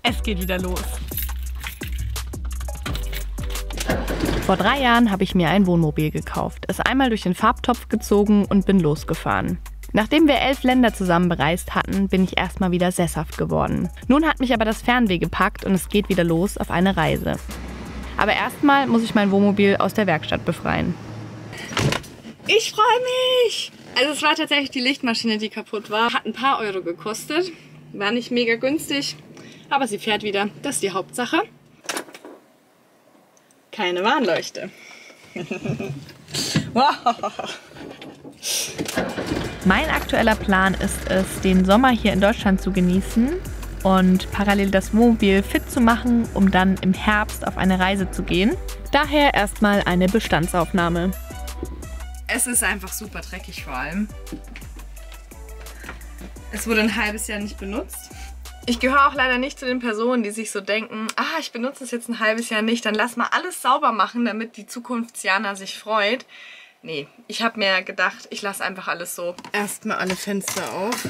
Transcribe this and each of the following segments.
Es geht wieder los. Vor 3 Jahren habe ich mir ein Wohnmobil gekauft, es einmal durch den Farbtopf gezogen und bin losgefahren. Nachdem wir 11 Länder zusammen bereist hatten, bin ich erstmal wieder sesshaft geworden. Nun hat mich aber das Fernweh gepackt und es geht wieder los auf eine Reise. Aber erstmal muss ich mein Wohnmobil aus der Werkstatt befreien. Ich freue mich! Also es war tatsächlich die Lichtmaschine, die kaputt war. Hat ein paar Euro gekostet. War nicht mega günstig, aber sie fährt wieder. Das ist die Hauptsache. Keine Warnleuchte. Wow. Mein aktueller Plan ist es, den Sommer hier in Deutschland zu genießen und parallel das Wohnmobil fit zu machen, um dann im Herbst auf eine Reise zu gehen. Daher erstmal eine Bestandsaufnahme. Es ist einfach super dreckig vor allem. Es wurde ein halbes Jahr nicht benutzt. Ich gehöre auch leider nicht zu den Personen, die sich so denken, ich benutze es jetzt ein halbes Jahr nicht, dann lass mal alles sauber machen, damit die Zukunfts-Jana sich freut. Nee, ich habe mir gedacht, ich lasse einfach alles so. Erstmal alle Fenster auf.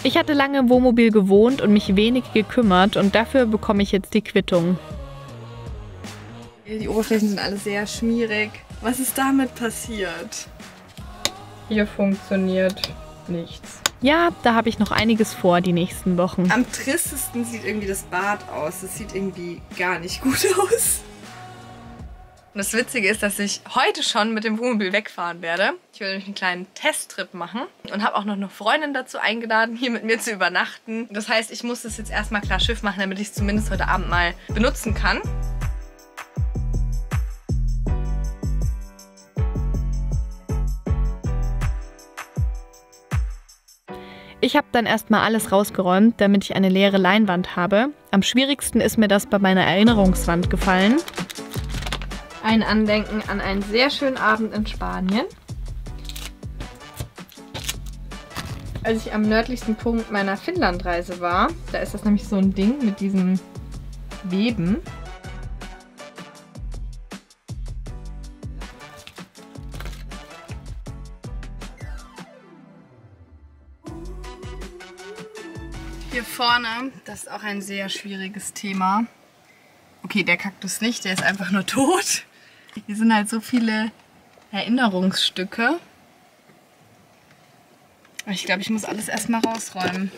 Ich hatte lange im Wohnmobil gewohnt und mich wenig gekümmert und dafür bekomme ich jetzt die Quittung. Die Oberflächen sind alle sehr schmierig. Was ist damit passiert? Hier funktioniert nichts. Ja, da habe ich noch einiges vor die nächsten Wochen. Am tristesten sieht irgendwie das Bad aus. Das sieht irgendwie gar nicht gut aus. Und das Witzige ist, dass ich heute schon mit dem Wohnmobil wegfahren werde. Ich werde nämlich einen kleinen Testtrip machen und habe auch noch eine Freundin dazu eingeladen, hier mit mir zu übernachten. Das heißt, ich muss das jetzt erstmal klar Schiff machen, damit ich es zumindest heute Abend mal benutzen kann. Ich habe dann erstmal alles rausgeräumt, damit ich eine leere Leinwand habe. Am schwierigsten ist mir das bei meiner Erinnerungswand gefallen. Ein Andenken an einen sehr schönen Abend in Spanien. Als ich am nördlichsten Punkt meiner Finnlandreise war, da ist das nämlich so ein Ding mit diesem Weben. Hier vorne, das ist auch ein sehr schwieriges Thema. Okay, der Kaktus nicht, der ist einfach nur tot. Hier sind halt so viele Erinnerungsstücke. Ich glaube, ich muss alles erstmal rausräumen.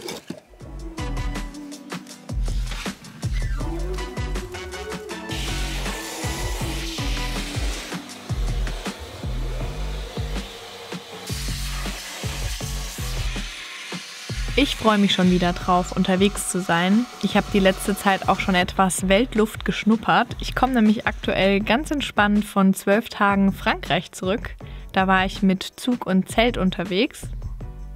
Ich freue mich schon wieder drauf, unterwegs zu sein. Ich habe die letzte Zeit auch schon etwas Weltluft geschnuppert. Ich komme nämlich aktuell ganz entspannt von 12 Tagen Frankreich zurück. Da war ich mit Zug und Zelt unterwegs.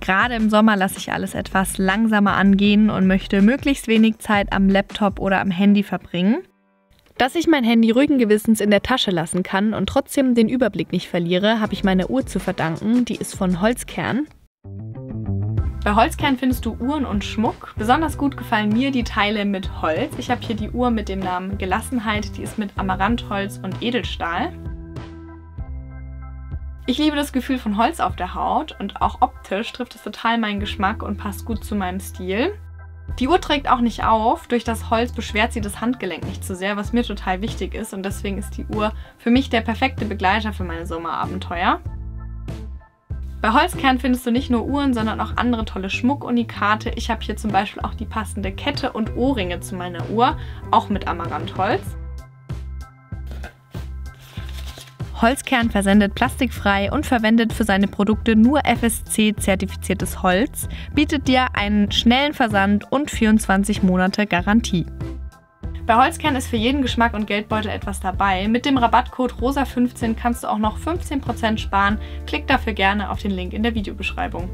Gerade im Sommer lasse ich alles etwas langsamer angehen und möchte möglichst wenig Zeit am Laptop oder am Handy verbringen. Dass ich mein Handy ruhigen Gewissens in der Tasche lassen kann und trotzdem den Überblick nicht verliere, habe ich meiner Uhr zu verdanken. Die ist von Holzkern. Bei Holzkern findest du Uhren und Schmuck. Besonders gut gefallen mir die Teile mit Holz. Ich habe hier die Uhr mit dem Namen Gelassenheit, die ist mit Amarantholz und Edelstahl. Ich liebe das Gefühl von Holz auf der Haut und auch optisch trifft es total meinen Geschmack und passt gut zu meinem Stil. Die Uhr trägt auch nicht auf, durch das Holz beschwert sie das Handgelenk nicht so sehr, was mir total wichtig ist und deswegen ist die Uhr für mich der perfekte Begleiter für meine Sommerabenteuer. Bei Holzkern findest du nicht nur Uhren, sondern auch andere tolle Schmuckunikate. Ich habe hier zum Beispiel auch die passende Kette und Ohrringe zu meiner Uhr, auch mit Amarantholz. Holzkern versendet plastikfrei und verwendet für seine Produkte nur FSC-zertifiziertes Holz, bietet dir einen schnellen Versand und 24 Monate Garantie. Bei Holzkern ist für jeden Geschmack und Geldbeutel etwas dabei. Mit dem Rabattcode ROSA15 kannst du auch noch 15% sparen. Klick dafür gerne auf den Link in der Videobeschreibung.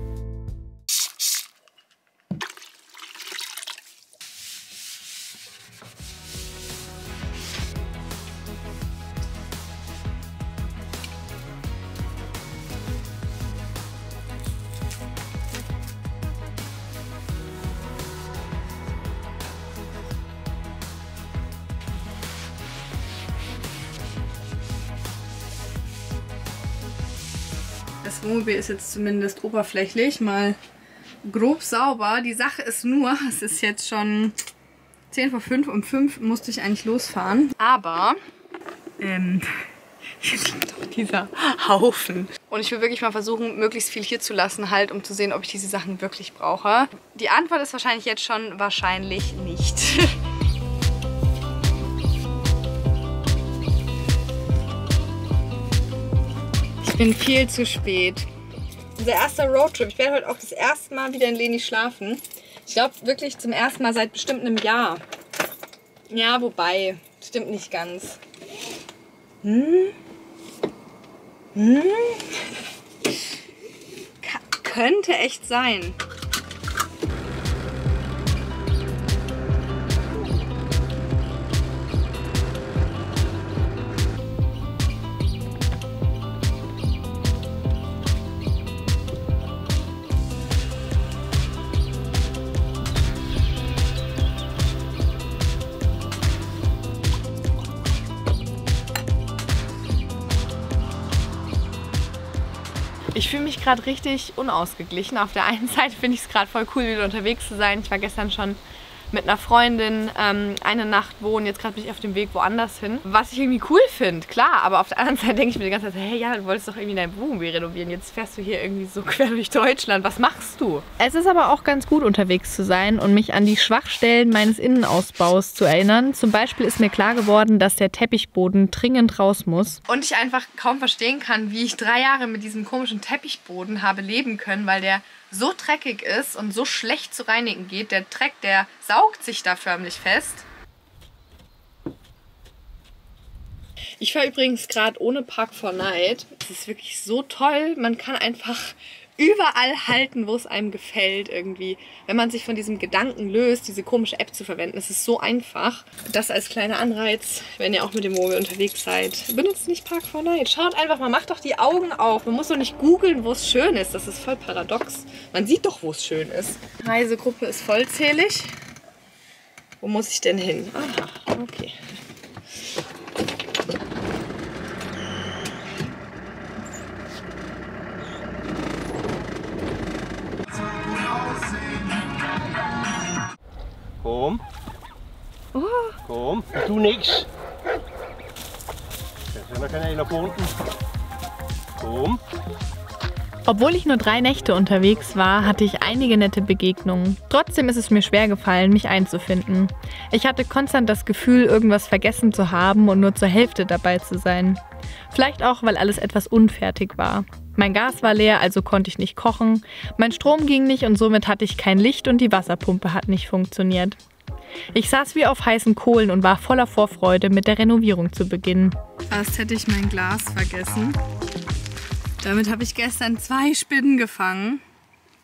Das Wohnmobil ist jetzt zumindest oberflächlich mal grob sauber. Die Sache ist nur, es ist jetzt schon 10 vor 5. Um 5 musste ich eigentlich losfahren. Aber hier liegt doch dieser Haufen. Und ich will wirklich mal versuchen, möglichst viel hier zu lassen, halt, um zu sehen, ob ich diese Sachen wirklich brauche. Die Antwort ist wahrscheinlich jetzt schon, wahrscheinlich nicht. Ich bin viel zu spät. Unser erster Roadtrip. Ich werde heute auch das erste Mal wieder in Leni schlafen. Ich glaube wirklich zum ersten Mal seit bestimmt einem Jahr. Ja, wobei, stimmt nicht ganz. Könnte echt sein. Ich fühle mich gerade richtig unausgeglichen. Auf der einen Seite finde ich es gerade voll cool, wieder unterwegs zu sein. Ich war gestern schon mit einer Freundin eine Nacht wohnen. Jetzt gerade bin ich auf dem Weg woanders hin. Was ich irgendwie cool finde, klar. Aber auf der anderen Seite denke ich mir die ganze Zeit, hey, ja, du wolltest doch irgendwie dein Wohnmobil renovieren. Jetzt fährst du hier irgendwie so quer durch Deutschland. Was machst du? Es ist aber auch ganz gut, unterwegs zu sein und mich an die Schwachstellen meines Innenausbaus zu erinnern. Zum Beispiel ist mir klar geworden, dass der Teppichboden dringend raus muss. Und ich einfach kaum verstehen kann, wie ich 3 Jahre mit diesem komischen Teppichboden habe leben können, weil der so dreckig ist und so schlecht zu reinigen geht. Der Dreck, der saugt sich da förmlich fest. Ich fahre übrigens gerade ohne Park4Night. Es ist wirklich so toll. Man kann einfach überall halten, wo es einem gefällt irgendwie. Wenn man sich von diesem Gedanken löst, diese komische App zu verwenden, es ist so einfach. Das als kleiner Anreiz, wenn ihr auch mit dem Mobil unterwegs seid. Benutzt nicht Park4Night. Schaut einfach mal, macht doch die Augen auf. Man muss doch nicht googeln, wo es schön ist. Das ist voll paradox. Man sieht doch, wo es schön ist. Die Reisegruppe ist vollzählig. Wo muss ich denn hin? Aha, okay. Komm. Komm, tu nix. Da sind wir keine nach unten. Komm. Obwohl ich nur 3 Nächte unterwegs war, hatte ich einige nette Begegnungen. Trotzdem ist es mir schwer gefallen, mich einzufinden. Ich hatte konstant das Gefühl, irgendwas vergessen zu haben und nur zur Hälfte dabei zu sein. Vielleicht auch, weil alles etwas unfertig war. Mein Gas war leer, also konnte ich nicht kochen. Mein Strom ging nicht und somit hatte ich kein Licht und die Wasserpumpe hat nicht funktioniert. Ich saß wie auf heißen Kohlen und war voller Vorfreude, mit der Renovierung zu beginnen. Fast hätte ich mein Glas vergessen. Damit habe ich gestern 2 Spinnen gefangen.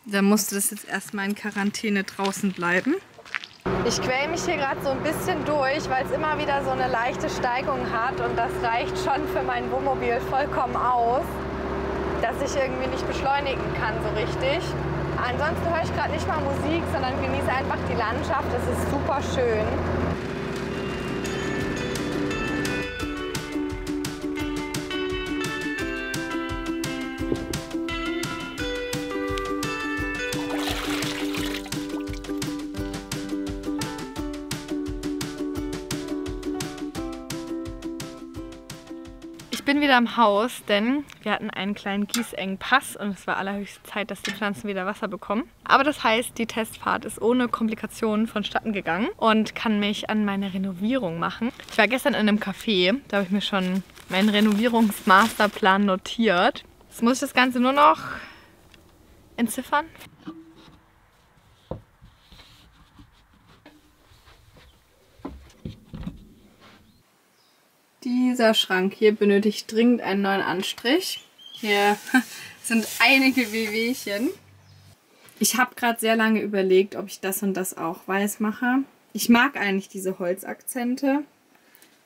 Da musste das jetzt erstmal in Quarantäne draußen bleiben. Ich quäle mich hier gerade so ein bisschen durch, weil es immer wieder so eine leichte Steigung hat und das reicht schon für mein Wohnmobil vollkommen aus, dass ich irgendwie nicht beschleunigen kann so richtig. Ansonsten höre ich gerade nicht mal Musik, sondern genieße einfach die Landschaft. Es ist super schön. Ich bin wieder im Haus, denn wir hatten einen kleinen Gießengpass und es war allerhöchste Zeit, dass die Pflanzen wieder Wasser bekommen. Aber das heißt, die Testfahrt ist ohne Komplikationen vonstatten gegangen und kann mich an meine Renovierung machen. Ich war gestern in einem Café, da habe ich mir schon meinen Renovierungsmasterplan notiert. Jetzt muss ich das Ganze nur noch entziffern. Dieser Schrank hier benötigt dringend einen neuen Anstrich. Hier sind einige Wehwehchen. Ich habe gerade sehr lange überlegt, ob ich das und das auch weiß mache. Ich mag eigentlich diese Holzakzente.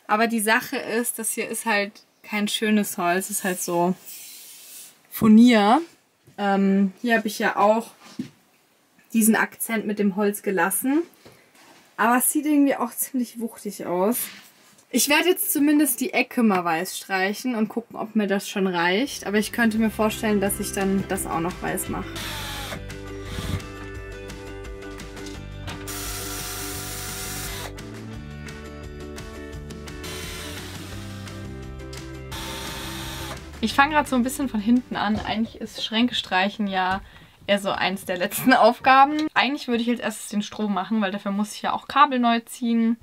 Aber die Sache ist, das hier ist halt kein schönes Holz. Es ist halt so Furnier. Hier habe ich ja auch diesen Akzent mit dem Holz gelassen. Aber es sieht irgendwie auch ziemlich wuchtig aus. Ich werde jetzt zumindest die Ecke mal weiß streichen und gucken, ob mir das schon reicht. Aber ich könnte mir vorstellen, dass ich dann das auch noch weiß mache. Ich fange gerade so ein bisschen von hinten an. Eigentlich ist Schränke streichen ja eher so eins der letzten Aufgaben. Eigentlich würde ich als erstes den Strom machen, weil dafür muss ich ja auch Kabel neu ziehen.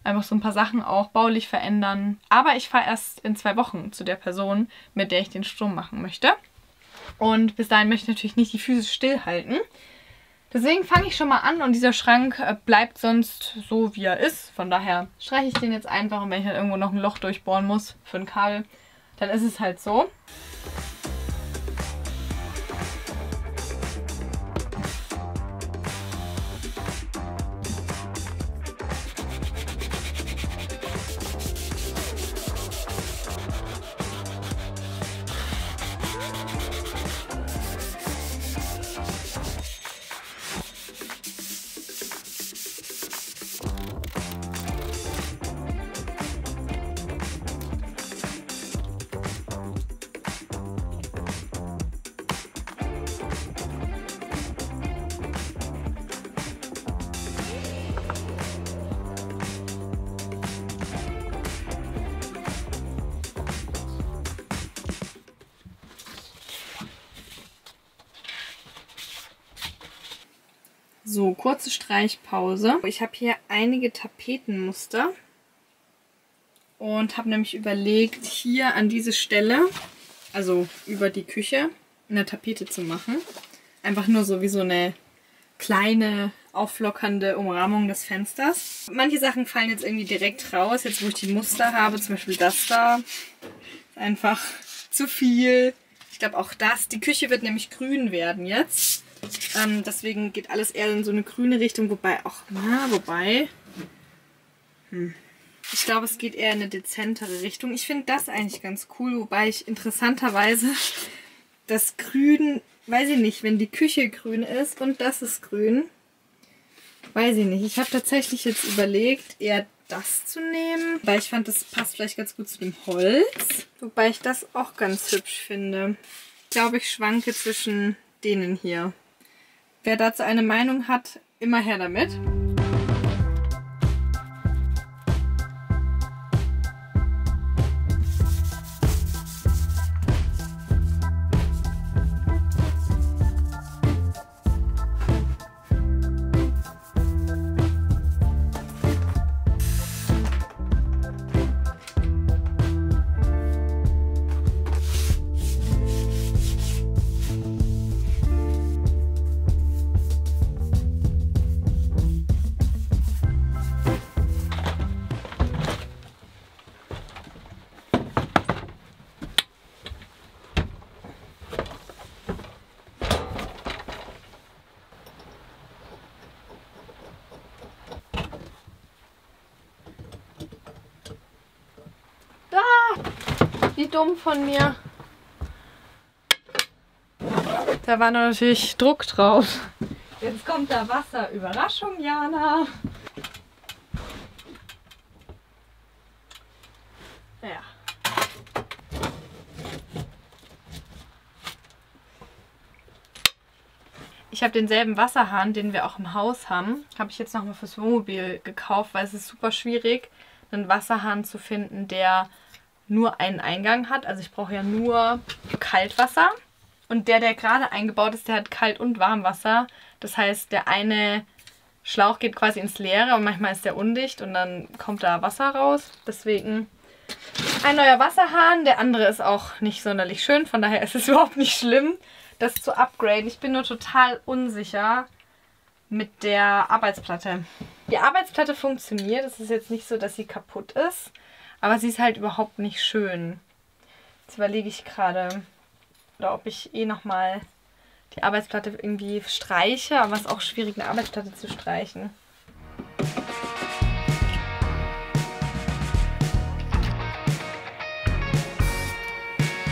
Einfach so ein paar Sachen auch baulich verändern. Aber ich fahre erst in 2 Wochen zu der Person, mit der ich den Strom machen möchte. Und bis dahin möchte ich natürlich nicht die Füße stillhalten. Deswegen fange ich schon mal an und dieser Schrank bleibt sonst so, wie er ist. Von daher streiche ich den jetzt einfach und wenn ich dann irgendwo noch ein Loch durchbohren muss für ein Kabel, dann ist es halt so. So, kurze Streichpause. Ich habe hier einige Tapetenmuster und habe nämlich überlegt, hier an diese Stelle, also über die Küche, eine Tapete zu machen. Einfach nur so wie so eine kleine, auflockernde Umrahmung des Fensters. Manche Sachen fallen jetzt irgendwie direkt raus, jetzt wo ich die Muster habe, zum Beispiel das da. Ist einfach zu viel. Ich glaube auch das. Die Küche wird nämlich grün werden jetzt. Deswegen geht alles eher in so eine grüne Richtung, wobei auch, ich glaube, es geht eher in eine dezentere Richtung. Ich finde das eigentlich ganz cool, wobei ich interessanterweise das Grün, weiß ich nicht, wenn die Küche grün ist und das ist grün, weiß ich nicht. Ich habe tatsächlich jetzt überlegt, eher das zu nehmen, weil ich fand, das passt vielleicht ganz gut zu dem Holz, wobei ich das auch ganz hübsch finde. Ich glaube, ich schwanke zwischen denen hier. Wer dazu eine Meinung hat, immer her damit. Wie dumm von mir. Da war natürlich Druck drauf. Jetzt kommt da Wasser. Überraschung, Jana. Ja. Ich habe denselben Wasserhahn, den wir auch im Haus haben, habe ich jetzt nochmal fürs Wohnmobil gekauft, weil es ist super schwierig, einen Wasserhahn zu finden, der nur einen Eingang hat. Also ich brauche ja nur Kaltwasser. Und der gerade eingebaut ist, der hat Kalt- und Warmwasser. Das heißt, der eine Schlauch geht quasi ins Leere und manchmal ist der undicht und dann kommt da Wasser raus. Deswegen ein neuer Wasserhahn. Der andere ist auch nicht sonderlich schön. Von daher ist es überhaupt nicht schlimm, das zu upgraden. Ich bin nur total unsicher mit der Arbeitsplatte. Die Arbeitsplatte funktioniert. Es ist jetzt nicht so, dass sie kaputt ist. Aber sie ist halt überhaupt nicht schön. Jetzt überlege ich gerade, oder ob ich nochmal die Arbeitsplatte irgendwie streiche. Aber es ist auch schwierig, eine Arbeitsplatte zu streichen.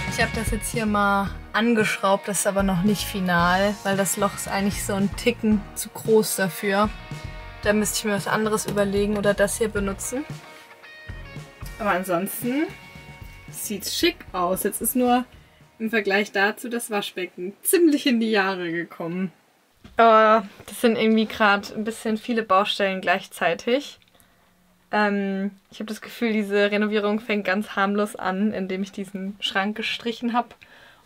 Ich habe das jetzt hier mal angeschraubt, das ist aber noch nicht final, weil das Loch ist eigentlich so ein Ticken zu groß dafür. Da müsste ich mir was anderes überlegen oder das hier benutzen. Aber ansonsten sieht es schick aus. Jetzt ist nur im Vergleich dazu das Waschbecken ziemlich in die Jahre gekommen. Das sind irgendwie gerade ein bisschen viele Baustellen gleichzeitig. Ich habe das Gefühl, diese Renovierung fängt ganz harmlos an, indem ich diesen Schrank gestrichen habe.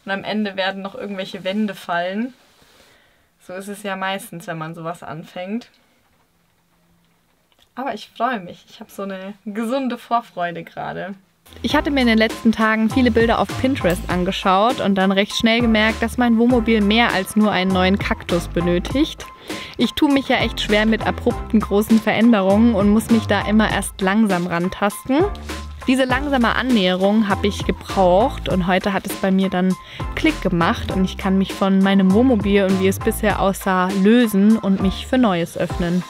Und am Ende werden noch irgendwelche Wände fallen. So ist es ja meistens, wenn man sowas anfängt. Aber ich freue mich. Ich habe so eine gesunde Vorfreude gerade. Ich hatte mir in den letzten Tagen viele Bilder auf Pinterest angeschaut und dann recht schnell gemerkt, dass mein Wohnmobil mehr als nur einen neuen Kaktus benötigt. Ich tue mich ja echt schwer mit abrupten großen Veränderungen und muss mich da immer erst langsam rantasten. Diese langsame Annäherung habe ich gebraucht und heute hat es bei mir dann Klick gemacht und ich kann mich von meinem Wohnmobil und wie es bisher aussah lösen und mich für Neues öffnen.